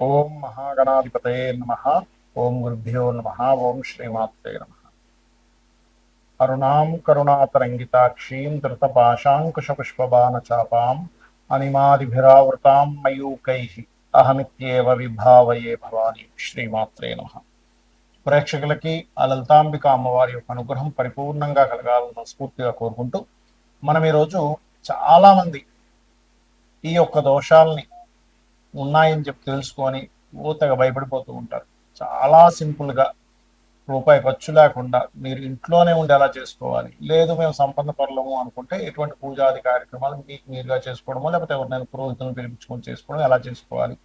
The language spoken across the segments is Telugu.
ఓం మహాగణాధిపతయే నమః. ఓం గురుభ్యో నమః. ఓం శ్రీమాత్రే నమః. అరుణాం కరుణాతరంగితాక్షీం ధృతపాశాంకుశపుష్పబాణచాపాం అనిమాదిభిరావృతాం మయూకైః అహమిత్యేవ విభావయే భవాని. శ్రీమాత్రే నమః. ప్రేక్షకులకి ఆ లలితాంబిక అమ్మవారి యొక్క అనుగ్రహం పరిపూర్ణంగా కలగాలని స్ఫూర్తిగా కోరుకుంటూ మనం ఈరోజు చాలా మంది ఈ యొక్క దోషాలని ఉన్నాయని చెప్పి తెలుసుకొని ఊతగా భయపడిపోతూ ఉంటారు. చాలా సింపుల్గా రూపాయి ఖర్చు లేకుండా మీరు ఇంట్లోనే ఉండి ఎలా చేసుకోవాలి, లేదు మేము సంపన్న పరులము అనుకుంటే ఎటువంటి పూజాది కార్యక్రమాలు మీకు మీరుగా చేసుకోవడమో లేకపోతే ఎవరినైనా పురోహితులను పిలిపించుకొని చేసుకోవడం ఎలా చేసుకోవాలి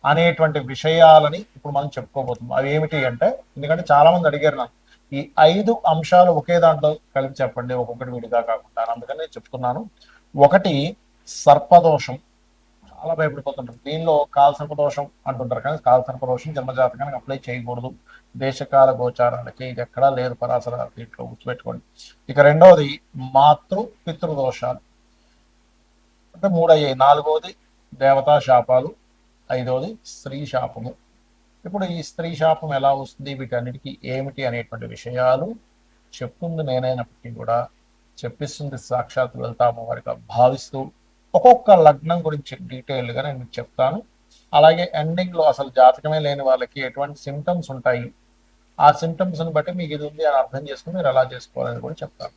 అనేటువంటి విషయాలని ఇప్పుడు మనం చెప్పుకోబోతున్నాం. అవి ఏమిటి అంటే, ఎందుకంటే చాలా మంది అడిగారు నాకు ఈ 5 అంశాలు ఒకే దాంట్లో కలిపి చెప్పండి, ఒక్కొక్కటి విడిగా కాకుండా. అందుకని నేను చెప్తున్నాను. ఒకటి, సర్పదోషం. చాలా భయపడిపోతుంటారు. దీనిలో కాలసర్పదోషం అంటుంటారు, కానీ కాలసర్పదోషం జన్మజాతకానికి అప్లై చేయకూడదు. దేశకాల గోచారాలకి ఇది ఎక్కడా లేదు, పరాశర దీంట్లో గుర్తుపెట్టుకోండి. ఇక రెండవది మాతృ పితృదోషాలు, అంటే 3 అయ్యాయి. 4వది దేవతా శాపాలు, 5వది స్త్రీ శాపము. ఇప్పుడు ఈ స్త్రీ శాపం ఎలా వస్తుంది, వీటన్నిటికీ ఏమిటి అనేటువంటి విషయాలు చెప్తుంది నేనైనప్పటికీ కూడా చెప్పిస్తుంది సాక్షాత్ వెళ్తామవారిగా భావిస్తూ ఒక్కొక్క లగ్నం గురించి డీటెయిల్గా నేను మీకు చెప్తాను. అలాగే ఎండింగ్లో అసలు జాతకమే లేని వాళ్ళకి ఎటువంటి సిమ్టమ్స్ ఉంటాయి, ఆ సిమ్టమ్స్ని బట్టి మీకు ఇది ఉంది అని అర్థం చేసుకుని మీరు ఎలా చేసుకోవాలని కూడా చెప్తాను.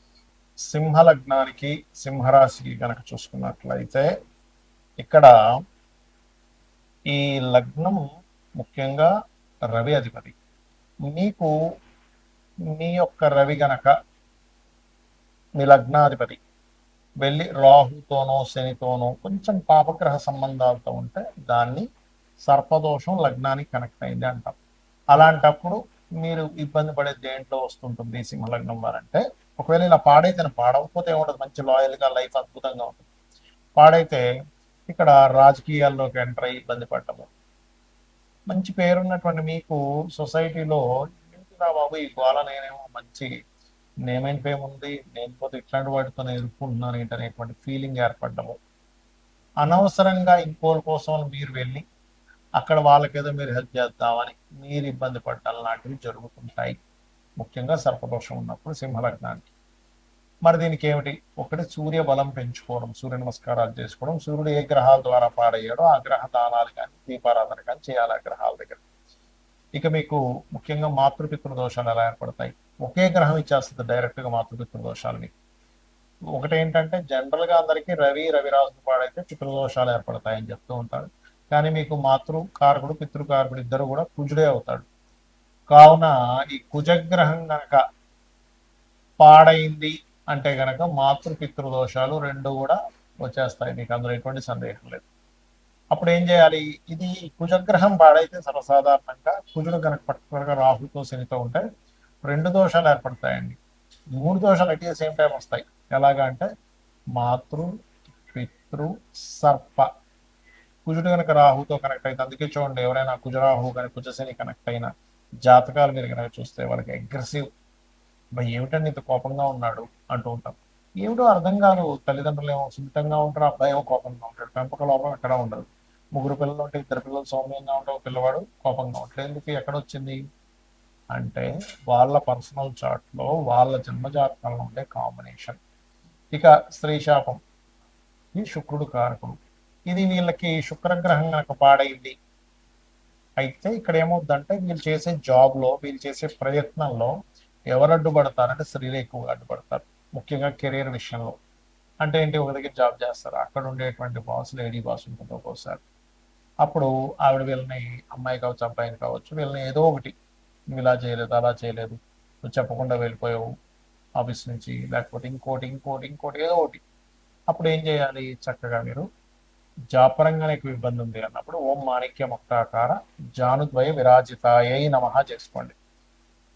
సింహ లగ్నానికి సింహరాశికి కనుక చూసుకున్నట్లయితే ఇక్కడ ఈ లగ్నం ముఖ్యంగా రవి అధిపతి. మీకు మీ యొక్క రవి గనక మీ లగ్నాధిపతి వెళ్ళి రాహుతోనో శనితోనో కొంచెం పాపగ్రహ సంబంధాలతో ఉంటే దాన్ని సర్పదోషం లగ్నానికి కనెక్ట్ అయింది అంటాం. అలాంటప్పుడు మీరు ఇబ్బంది పడే దేంట్లో వస్తుంటుంది సింహలగ్నం వారంటే, ఒకవేళ ఇలా పాడైతే పాడవకపోతే ఏముంటుంది, మంచి లాయల్గా లైఫ్ అద్భుతంగా ఉంటుంది. పాడైతే ఇక్కడ రాజకీయాల్లోకి ఎంటర్ అయ్యి ఇబ్బంది పడటము, మంచి పేరున్నటువంటి మీకు సొసైటీలో ఏంటిరా బాబు ఈ గోళ, నేనేమో మంచి నేమ్ అండ్ ఫేమ్ ఉంది, నేను పోతే ఇట్లాంటి వాటితో నేను ఎదుర్కొంటున్నాను ఏంటనేటువంటి ఫీలింగ్ ఏర్పడము, అనవసరంగా ఇంకోళ్ళ కోసం మీరు వెళ్ళి అక్కడ వాళ్ళకేదో మీరు హెల్ప్ చేద్దామని మీరు ఇబ్బంది పడటం లాంటివి జరుగుతుంటాయి, ముఖ్యంగా సర్పదోషం ఉన్నప్పుడు సింహలగ్నానికి. మరి దీనికి ఏమిటి? ఒకటి, సూర్య బలం పెంచుకోవడం, సూర్య నమస్కారాలు చేసుకోవడం. సూర్యుడు ఏ గ్రహాల ద్వారా పాడయ్యాడో ఆ గ్రహ దానాలు కానీ దీపారాధన కానీ చేయాలి ఆ గ్రహాల దగ్గర. ఇక మీకు ముఖ్యంగా మాతృపితృ దోషాలు ఎలా ఏర్పడతాయి? ఒకే గ్రహం ఇచ్చేస్తుంది డైరెక్ట్గా మాతృపితృ దోషాలని. ఒకటి ఏంటంటే, జనరల్గా అందరికీ రవిరాజు పాడైతే పితృదోషాలు ఏర్పడతాయని చెప్తూ ఉంటారు, కానీ మీకు మాతృకారకుడు పితృకారకుడు ఇద్దరు కూడా కుజుడే అవుతాడు. కావున ఈ కుజగ్రహం గనక పాడైంది అంటే గనక మాతృపితృదోషాలు రెండు కూడా వచ్చేస్తాయి, మీకు అందులో ఎటువంటి సందేహం లేదు. అప్పుడు ఏం చేయాలి? ఇది కుజగ్రహం పాడైతే సర్వసాధారణంగా కుజుడు కనుక పర్టికులర్గా రాహుతో శనితో ఉంటే 2 దోషాలు ఏర్పడతాయండి. 3 దోషాలు అట్ ది సేమ్ టైం వస్తాయి. ఎలాగా అంటే మాతృ పితృ సర్ప. కుజుడు కనుక రాహుతో కనెక్ట్ అయితే, అందుకే చూడండి ఎవరైనా కుజరాహు కానీ కుజశని కనెక్ట్ అయిన జాతకాలు మీరు కనుక చూస్తే వాళ్ళకి అగ్రెసివ్, ఏమిటండి ఇంత కోపంగా ఉన్నాడు అంటూ ఉంటాం. ఏమిటో అర్థం కాదు. తల్లిదండ్రులు ఏమో సున్నితంగా ఉంటారు, అబ్బాయి ఏమో కోపంగా ఉంటాడు. పెంపక లోపం ఎక్కడ ఉండదు. 3 పిల్లలు ఉంటే 2 పిల్లలు సౌమ్యంగా ఉంటే ఒక పిల్లవాడు కోపంగా ఉంటాడు. ఎందుకు, ఎక్కడొచ్చింది అంటే వాళ్ళ పర్సనల్ చార్ట్లో వాళ్ళ జన్మజాతకంలో ఉండే కాంబినేషన్. ఇక స్త్రీ శాపం, ఈ శుక్రుడు కారకుడు. ఇది వీళ్ళకి శుక్రగ్రహం కనుక పాడైంది అయితే ఇక్కడ ఏమవుద్దంటే, వీళ్ళు చేసే జాబ్లో వీళ్ళు చేసే ప్రయత్నంలో ఎవరు అడ్డుపడతారంటే స్త్రీలు ఎక్కువగా అడ్డుపడతారు, ముఖ్యంగా కెరీర్ విషయంలో. అంటే ఏంటి, ఒక దగ్గర జాబ్ చేస్తారు, అక్కడ ఉండేటువంటి బాస్ లేడీ బాస్ ఉంటుంది ఒక్కోసారి. అప్పుడు ఆవిడ వీళ్ళని, అమ్మాయి కావచ్చు అబ్బాయిని కావచ్చు, వీళ్ళని ఏదో ఒకటి, నువ్వు ఇలా చేయలేదు అలా చేయలేదు, నువ్వు చెప్పకుండా వెళ్ళిపోయావు ఆఫీస్ నుంచి, లేకపోతే ఇంకోటి ఇంకోటి ఇంకోటి ఏదో ఒకటి. అప్పుడు ఏం చేయాలి? చక్కగా మీరు జాపరంగా నీకు ఇబ్బంది ఉంది అన్నప్పుడు ఓం మాణిక్య ముక్తాకార జానుద్వయ విరాజితాయై నమః చేసుకోండి.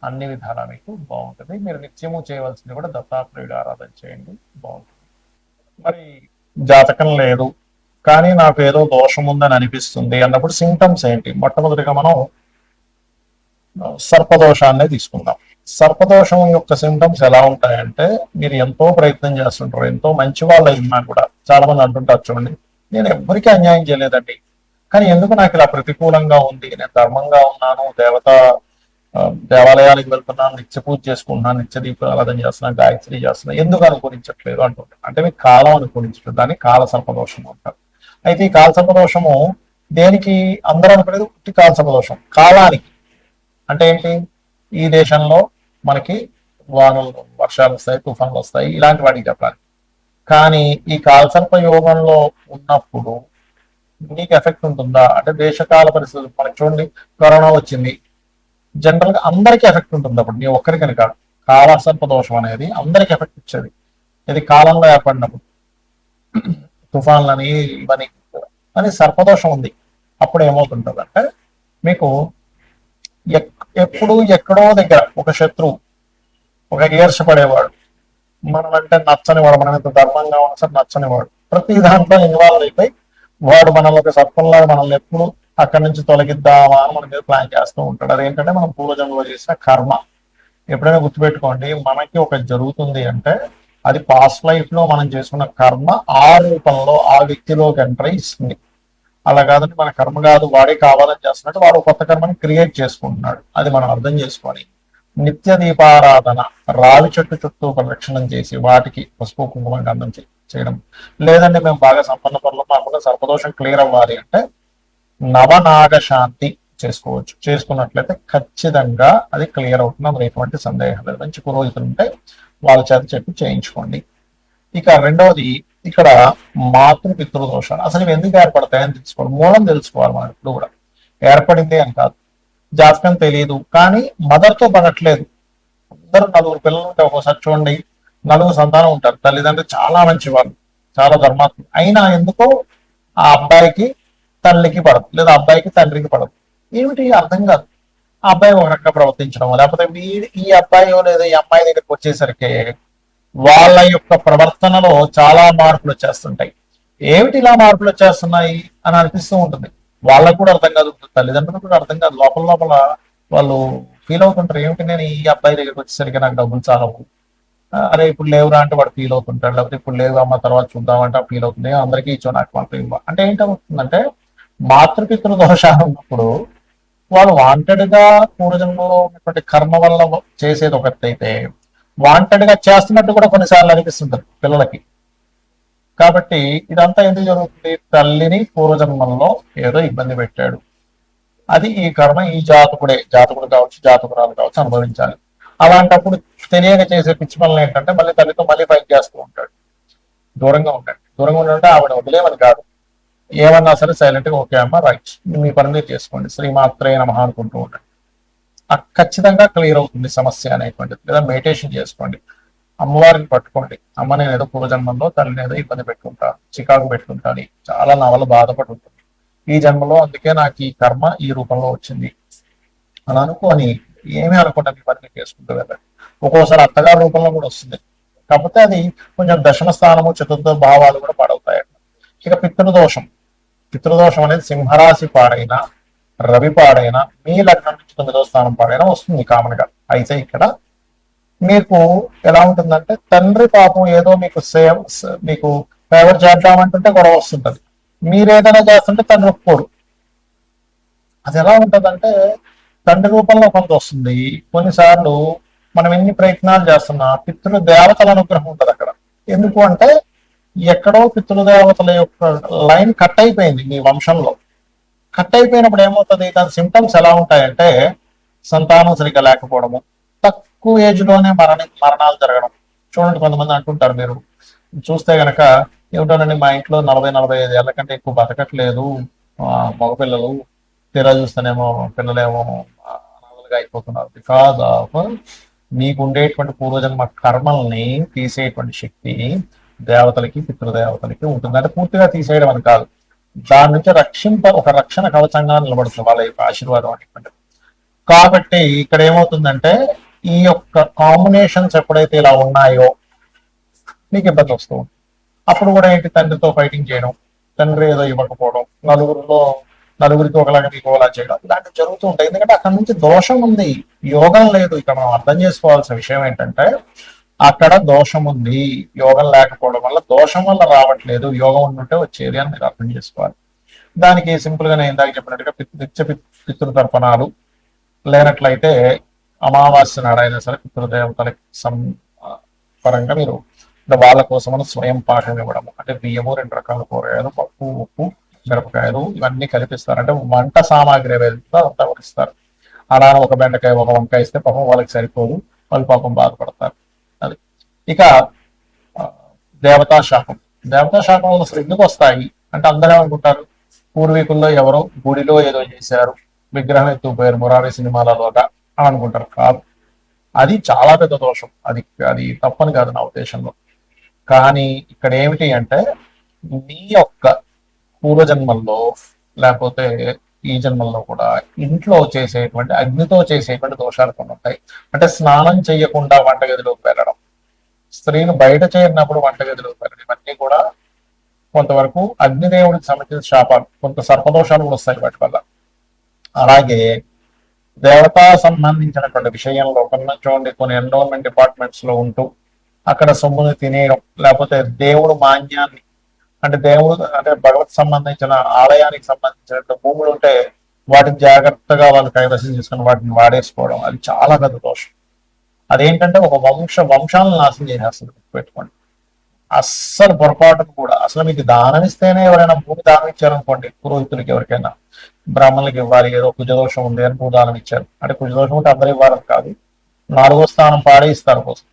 అన్ని విధాలా మీకు బాగుంటుంది. మీరు నిత్యము చేయవలసింది కూడా దత్తాత్రేయుడు ఆరాధన చేయండి, బాగుంటుంది. మరి జాతకం లేదు కానీ నాకు ఏదో దోషం ఉందని అనిపిస్తుంది అన్నప్పుడు సింటమ్స్ ఏంటి? మొట్టమొదటిగా మనం సర్పదోషాన్నే తీసుకుందాం. సర్పదోషం యొక్క సింటమ్స్ ఎలా ఉంటాయంటే, మీరు ఎంతో ప్రయత్నం చేస్తుంటారు, ఎంతో మంచి వాళ్ళు అయినా కూడా చాలా మంది అంటుంటారు చూడండి, నేను ఎవ్వరికీ అన్యాయం చేయలేదండి కానీ ఎందుకు నాకు ఇలా ప్రతికూలంగా ఉంది, నేను ధర్మంగా ఉన్నాను, దేవాలయాలకు వెళ్తున్నాను, నిత్య పూజ చేసుకుంటున్నాను, నిత్య దీపారాధన చేస్తున్నాను, గాయత్రి చేస్తున్నాను, ఎందుకు అనుకూలించట్లేదు అంటుంటారు. అంటే మీకు కాలం అనుకూలించట్లేదు, దాన్ని కాల సర్పదోషం అంటారు. అయితే ఈ కాల సర్పదోషము దేనికి అందరూ అనుకునేది ఉట్టి కాల సర్పదోషం కాలానికి. అంటే ఏంటి, ఈ దేశంలో మనకి వానలు వర్షాలు వస్తాయి, తుఫాన్లు వస్తాయి, ఇలాంటి వాటికి చెప్పాలి. కానీ ఈ కాలసర్ప యోగంలో ఉన్నప్పుడు నీకు ఎఫెక్ట్ ఉంటుందా అంటే దేశకాల పరిస్థితులు మనకి చూడండి, కరోనా వచ్చింది, జనరల్ గా అందరికీ ఎఫెక్ట్ ఉంటుంది. అప్పుడు నీ ఒక్కరికని కాదు, కాలసర్ప దోషం అనేది అందరికి ఎఫెక్ట్ ఇచ్చేది. ఇది కాలంలో ఏర్పడినప్పుడు తుఫాన్లని ఇవన్నీ అని సర్పదోషం ఉంది. అప్పుడు ఏమవుతుంటుంది అంటే మీకు ఎప్పుడు ఎక్కడో దగ్గర ఒక శత్రువు, ఒక ఈర్షపడేవాడు, మనం అంటే నచ్చనివాడు, మనం ఎంత ధర్మంగా ఉన్నా సరే నచ్చనివాడు, ప్రతి దాంట్లో ఇన్వాల్వ్ అయిపోయి వాడు మనల్ని ఒక సర్పంలాగా మనల్ని ఎప్పుడు అక్కడి నుంచి తొలగిద్దామా అని మన మీద ప్లాన్ చేస్తూ ఉంటాడు. అదేంటంటే మనం పూర్వజన్మలో చేసిన కర్మ. ఎప్పుడైనా గుర్తుపెట్టుకోండి, మనకి ఒక జరుగుతుంది అంటే అది పాస్ట్ లైఫ్ లో మనం చేసుకున్న కర్మ ఆ రూపంలో ఆ వ్యక్తిలోకి ఎంటర్ ఇస్తుంది. అలా కాదంటే మన కర్మ కాదు, వాడే కావాలని చేస్తున్నట్టు వాడు కొత్త కర్మని క్రియేట్ చేసుకుంటున్నాడు. అది మనం అర్థం చేసుకొని నిత్య దీపారాధన, రావి చెట్టు చుట్టూ ప్రదక్షిణం చేసి వాటికి పసుపు కుంకుమ గంధం చేయడం. లేదంటే మేము బాగా సంపన్న పనులు మాకుండా సర్పదోషం క్లియర్ అవ్వాలి అంటే నవనాగ శాంతి చేసుకోవచ్చు. చేసుకున్నట్లయితే ఖచ్చితంగా అది క్లియర్ అవుతుంది, అందులో ఎటువంటి సందేహం లేదు. మంచి పురోహితులు ఉంటే వాళ్ళ చేత చెప్పి చేయించుకోండి. ఇక రెండవది, ఇక్కడ మాతృపితృ దోషాలు అసలు ఇవి ఎందుకు ఏర్పడతాయని తెలుసుకోవాలి, మూలం తెలుసుకోవాలి. మనం ఇప్పుడు కూడా ఏర్పడింది అని కాదు, జాతకం తెలియదు కానీ మదర్తో పడట్లేదు. అందరూ నలుగురు పిల్లలు ఉంటే ఒక్కోసారి చూడండి నలుగురు సంతానం ఉంటారు, తల్లిదండ్రులు చాలా మంచి వాళ్ళు, చాలా ధర్మాత్ములు, అయినా ఎందుకో ఆ అబ్బాయికి తల్లికి పడదు, లేదా అబ్బాయికి తండ్రికి పడదు. ఏమిటి అర్థం కాదు. ఆ అబ్బాయి ఒక రకంగా ప్రవర్తించడం, లేకపోతే ఈ అబ్బాయి లేదా ఈ అమ్మాయి దగ్గరికి వచ్చేసరికి వాళ్ళ యొక్క ప్రవర్తనలో చాలా మార్పులు వచ్చేస్తుంటాయి. ఏమిటి ఇలా మార్పులు వచ్చేస్తున్నాయి అని అనిపిస్తూ ఉంటుంది. వాళ్ళకు కూడా అర్థం కాదు, తల్లిదండ్రులకు కూడా అర్థం కాదు. లోపల లోపల వాళ్ళు ఫీల్ అవుతుంటారు, ఏమిటి నేను ఈ అబ్బాయి దగ్గరికి వచ్చేసరికి నాకు డబ్బులు చాలవు, అరే ఇప్పుడు లేవురా అంటే వాడు ఫీల్ అవుతుంటాడు, లేకపోతే ఇప్పుడు లేవు అమ్మ తర్వాత చూద్దామంటే ఫీల్ అవుతుంది, అందరికీ ఇచ్చో నాకు మాత్రం ఇవ్వ అంటే ఏంటవుతుందంటే మాతృపితృ దోషాలు ఉన్నప్పుడు వాళ్ళు వాంటెడ్ గా పూర్వజన్మలో ఉన్నటువంటి కర్మ వల్ల చేసేది ఒకటైతే వాంటెడ్ గా చేస్తున్నట్టు కూడా కొన్నిసార్లు అనిపిస్తుంటది పిల్లలకి. కాబట్టి ఇదంతా ఎందుకు జరుగుతుంది, తల్లిని పూర్వజన్మంలో ఏదో ఇబ్బంది పెట్టాడు, అది ఈ కర్మ ఈ జాతకుడు కావచ్చు జాతకురాలు కావచ్చు అనుభవించాలి. అలాంటప్పుడు తెలియక చేసే పిచ్చి పనులు ఏంటంటే మళ్ళీ తల్లితో మళ్ళీ ఫైట్ చేస్తూ ఉంటాడు. దూరంగా ఉండంటే ఆవిడ వదిలేమని కాదు, ఏమన్నా సరే సైలెంట్ గా ఓకే అమ్మ రైట్ మీ పని మీరు చేసుకోండి, శ్రీమాత్రే నమః అనుకుంటూ ఉండండి. ఖచ్చితంగా క్లియర్ అవుతుంది సమస్య అనేటువంటిది. లేదా మెడిటేషన్ చేసుకోండి, అమ్మవారిని పట్టుకోండి, అమ్మ నేను ఏదో పూర్వజన్మంలో తల్లిని ఏదో ఇబ్బంది పెట్టుకుంటాను, చికాకు పెట్టుకుంటాను, చాలా నా వల్ల బాధపడి ఉంటుంది ఈ జన్మలో, అందుకే నాకు ఈ కర్మ ఈ రూపంలో వచ్చింది అని అనుకోని ఏమీ అనుకుంటా మీ పని చేసుకుంటూ వెళ్ళండి. ఒక్కోసారి అత్తగారి రూపంలో కూడా వస్తుంది, కాకపోతే అది కొంచెం దశమ స్థానము చతుర్థ భావాలు కూడా పాడవుతాయి. ఇక పితృదోషం అనేది సింహరాశి పాడైనా రవి పాడైనా మీ లగ్నం నుంచి 9వ స్థానం పాడైనా వస్తుంది కామన్ గా. అయితే ఇక్కడ మీకు ఎలా ఉంటుందంటే తండ్రి పాపం ఏదో మీకు ఫేవర్ చేద్దామంటుంటే గొడవ వస్తుంటది, మీరేదైనా చేస్తుంటే తండ్రి ఒప్పుకోడు. అది ఎలా ఉంటదంటే తండ్రి రూపంలో కొంత వస్తుంది. కొన్నిసార్లు మనం ఎన్ని ప్రయత్నాలు చేస్తున్నా పితృదేవతల అనుగ్రహం ఉంటుంది అక్కడ. ఎందుకు అంటే ఎక్కడో పితృదేవతల యొక్క లైన్ కట్ అయిపోయింది మీ వంశంలో. కట్ అయిపోయినప్పుడు ఏమవుతుంది, దాని సిమ్టమ్స్ ఎలా ఉంటాయంటే సంతానం సరిగ్గా లేకపోవడము, తక్కువ ఏజ్ లోనే మరణాలు జరగడం. చూడండి కొంతమంది అంటుంటారు, మీరు చూస్తే గనక ఏమిటోనండి మా ఇంట్లో 40-45 ఏళ్ల కంటే ఎక్కువ బతకట్లేదు మగపిల్లలు, తీరా చూస్తేనేమో పిల్లలేమో అనాథలుగా అయిపోతున్నారు. బికాజ్ ఆఫ్ మీకు ఉండేటువంటి పూర్వజన్మ కర్మల్ని తీసేటువంటి శక్తి దేవతలకి పితృదేవతలకి ఉంటుంది. అంటే పూర్తిగా తీసేయడం అని కాదు, దాని నుంచి ఒక రక్షణ కవచంగా నిలబడుతుంది వాళ్ళ యొక్క ఆశీర్వాదం అనేటువంటి. కాబట్టి ఇక్కడ ఏమవుతుందంటే ఈ యొక్క కాంబినేషన్స్ ఎప్పుడైతే ఇలా ఉన్నాయో మీకు ఇబ్బంది వస్తూ ఉంటుంది. అప్పుడు కూడా ఏంటి, తండ్రితో ఫైటింగ్ చేయడం, తండ్రి ఏదో ఇవ్వకపోవడం, నలుగురికి ఒకలాగా మీకు ఒకలా చేయడం, ఇలాంటివి జరుగుతూ ఉంటాయి. ఎందుకంటే అక్కడ నుంచి దోషం ఉంది, యోగం లేదు. ఇక్కడ మనం అర్థం చేసుకోవాల్సిన విషయం ఏంటంటే అక్కడ దోషం ఉంది, యోగం లేకపోవడం వల్ల దోషం వల్ల రావట్లేదు, యోగం ఉంటుంటే వచ్చేది అని మీరు అర్థం చేసుకోవాలి. దానికి సింపుల్ గా నేను ఇందాక చెప్పినట్టుగా నిత్య పితృతర్పణాలు లేనట్లయితే అమావాస్య నాడైనా సరే పితృదేవతలకి పరంగా మీరు అంటే వాళ్ళ కోసమని స్వయం పాకం ఇవ్వడం, అంటే బియ్యము 2 రకాల కూరగాయలు, పప్పు, ఉప్పు, మిరపకాయలు ఇవన్నీ కలిపిస్తారు. అంటే వంట సామాగ్రి ఏదైతే అంతా ఇస్తారు. అలా ఒక బెండకాయ ఒక వంకాయ ఇస్తే పాపం వాళ్ళకి సరిపోదు, వాళ్ళు పాపం బాధపడతారు. అది ఇక దేవతా శాపం. దేవతా శాపం అసలు ఎందుకు వస్తాయి అంటే అందరూ ఏమనుకుంటారు, పూర్వీకుల్లో ఎవరో గుడిలో ఏదో చేశారు, విగ్రహం ఎత్తుకుపోయారు మురారి సినిమాలలోగా అని అనుకుంటారు. కాదు, అది చాలా పెద్ద దోషం. అది అది తప్పని కాదు నా ఉద్దేశంలో. కానీ ఇక్కడ ఏమిటి అంటే మీ యొక్క పూర్వజన్మల్లో లేకపోతే ఈ జన్మల్లో కూడా ఇంట్లో చేసేటువంటి అగ్నితో చేసేటువంటి దోషాలు కొన్ని ఉంటాయి. అంటే స్నానం చేయకుండా వంటగదిలోకి వెళ్ళడం, స్త్రీలు బయట చేరినప్పుడు వంటగదిలోకి వెళ్ళడం, ఇవన్నీ కూడా కొంతవరకు అగ్నిదేవుడికి సంబంధించిన శాపాలు, కొంత సర్పదోషాలు కూడా వస్తాయి వాటి వల్ల. అలాగే దేవతా సంబంధించినటువంటి విషయంలో చూడండి, కొన్ని ఎన్విరాన్మెంట్ డిపార్ట్మెంట్స్ లో ఉంటూ అక్కడ సొమ్ముని తినేయడం, లేకపోతే దేవుడు మాన్యాన్ని అంటే దేవుడు అంటే భగవత్ సంబంధించిన ఆలయానికి సంబంధించిన భూములు ఉంటే వాటిని జాగ్రత్తగా వాళ్ళు కైవసం చేసుకుని వాటిని వాడేసుకోవడం, అది చాలా పెద్ద దోషం. అదేంటంటే ఒక వంశాలను నాశనం చేసేస్తుంది. పెట్టుకోండి, అస్సలు పొరపాటును కూడా. అసలు మీకు దానం ఇస్తేనే, ఎవరైనా భూమి దానం ఇచ్చారనుకోండి, పురోహితులకి ఎవరికైనా బ్రాహ్మణులకి ఇవ్వాలి, ఏదో కుజదోషం ఉంది అని భూదానం ఇచ్చారు అంటే, కుజదోషం ఉంటే అందరూ ఇవ్వాలని కాదు, 4వ స్థానం పాడే ఇస్తారు కోసం.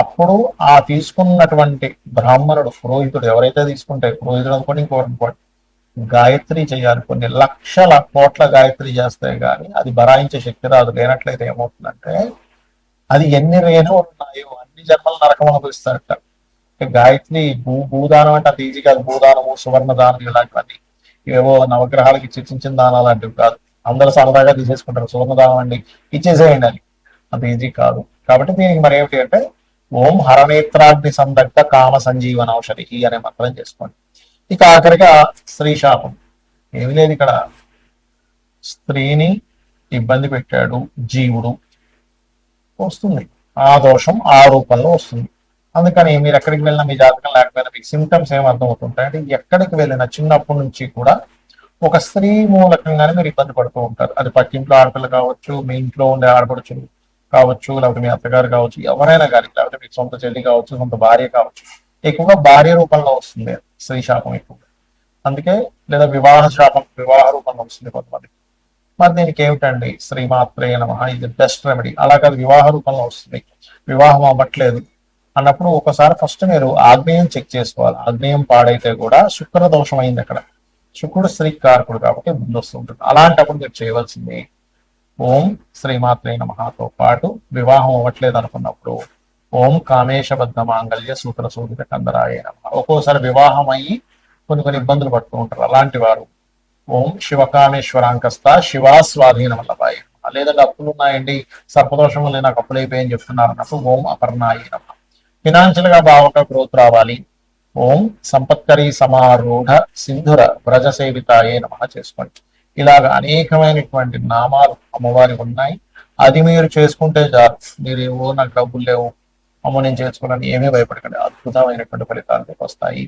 అప్పుడు ఆ తీసుకున్నటువంటి బ్రాహ్మణుడు, పురోహితుడు ఎవరైతే తీసుకుంటే, పురోహితుడు అనుకోండి ఇంకోటి గాయత్రి చేయాలి. కొన్ని లక్షల కోట్ల గాయత్రి చేస్తే గానీ అది బరాయించే శక్తి రాదు. లేనట్లయితే ఏమవుతుందంటే, అది ఎన్ని రేణువులు ఉన్నాయో అన్ని జన్మల నరకం అనుభవిస్తారట. గాయత్రి భూదానం అంటే అది ఈజీ కాదు. భూదానము, సువర్ణ దానం ఇలాంటివన్నీ ఏవో నవగ్రహాలకి చిన్న దానాలు లాంటివి కాదు. అందరూ సరదాగా తీసేసుకుంటారు, సువర్ణ దానం అండి ఇచ్చేసేయండి అని. అంత ఈజీ కాదు. కాబట్టి దీనికి మరి ఏమిటి అంటే, ఓం హరనేత్రాగ్ని సందగ్ధ కామ సంజీవన ఔషధి అనే మంత్రం చేసుకోండి. ఇక ఆఖరిగా స్త్రీ శాపం. ఏమి లేదు, ఇక్కడ స్త్రీని ఇబ్బంది పెట్టాడు జీవుడు, వస్తుంది ఆ దోషం ఆ రూపంలో వస్తుంది. అందుకని మీరు ఎక్కడికి వెళ్ళినా, మీ జాతకం లేకపోయినా మీకు సిమ్టమ్స్ ఏం అర్థమవుతుంటాయి అంటే, ఎక్కడికి వెళ్ళినా చిన్నప్పటి నుంచి కూడా ఒక స్త్రీ మూలకంగానే మీరు ఇబ్బంది పడుతూ ఉంటారు. అది పక్కింట్లో ఆడపిల్ల కావచ్చు, మీ ఇంట్లో ఉండే ఆడపడుచులు కావచ్చు, లేకపోతే మీ అత్తగారు కావచ్చు, ఎవరైనా కానీ, లేకపోతే మీకు సొంత చెల్లి కావచ్చు, సొంత భార్య కావచ్చు. ఎక్కువగా భార్య రూపంలో వస్తుంది స్త్రీ శాపం ఎక్కువగా. అందుకే లేదా వివాహ శాపం వివాహ రూపంలో వస్తుంది కొంతమంది. మరి దీనికి ఏమిటండి, శ్రీమాత్రే నమః ఇది బెస్ట్ రెమెడీ. అలాగే వివాహ రూపంలో వస్తుంది, వివాహం అవ్వట్లేదు అన్నప్పుడు ఒకసారి ఫస్ట్ మీరు ఆగ్నేయం చెక్ చేసుకోవాలి. ఆగ్నేయం పాడైతే కూడా శుక్ర దోషం అయింది అక్కడ. శుక్రుడు స్త్రీ కారకుడు కాబట్టి ముందు వస్తుంటుంది. అలాంటప్పుడు మీరు చేయవలసింది ఓం శ్రీమాత్రే నమఃతో పాటు, వివాహం అవ్వట్లేదు అనుకున్నప్పుడు ఓం కామేశబద్ధ మాంగళ్య సూత్ర శోభిత కందరాయ నమః. ఒక్కోసారి వివాహం అయ్యి కొన్ని ఇబ్బందులు పడుతూ ఉంటారు. అలాంటి వారు ఓం శివకామేశ్వరాంకస్త శివా స్వాధీనం వల్లభాయ, లేదంటే అప్పులు ఉన్నాయండి, సర్పదోషం వల్ల నాకు అప్పులు అయిపోయాయని చెప్తున్నారు అన్నప్పుడు ఓం అపర్ణాయి నమః. ఫినాన్షియల్ గా బాగా గ్రోత్ రావాలి, ఓం సంపత్కరీ సమారూఢ సింధుర వ్రజ సేవితాయే నమః చేసుకోండి. ఇలాగ అనేకమైనటువంటి నామాలు అమ్మవారి ఉన్నాయి. అది మీరు చేసుకుంటే చాలు. మీరు ఏవో నాకు డబ్బులు లేవు, అమ్మ నేను చేసుకోవాలని ఏమీ భయపడకండి, అద్భుతమైనటువంటి ఫలితాలు వస్తాయి.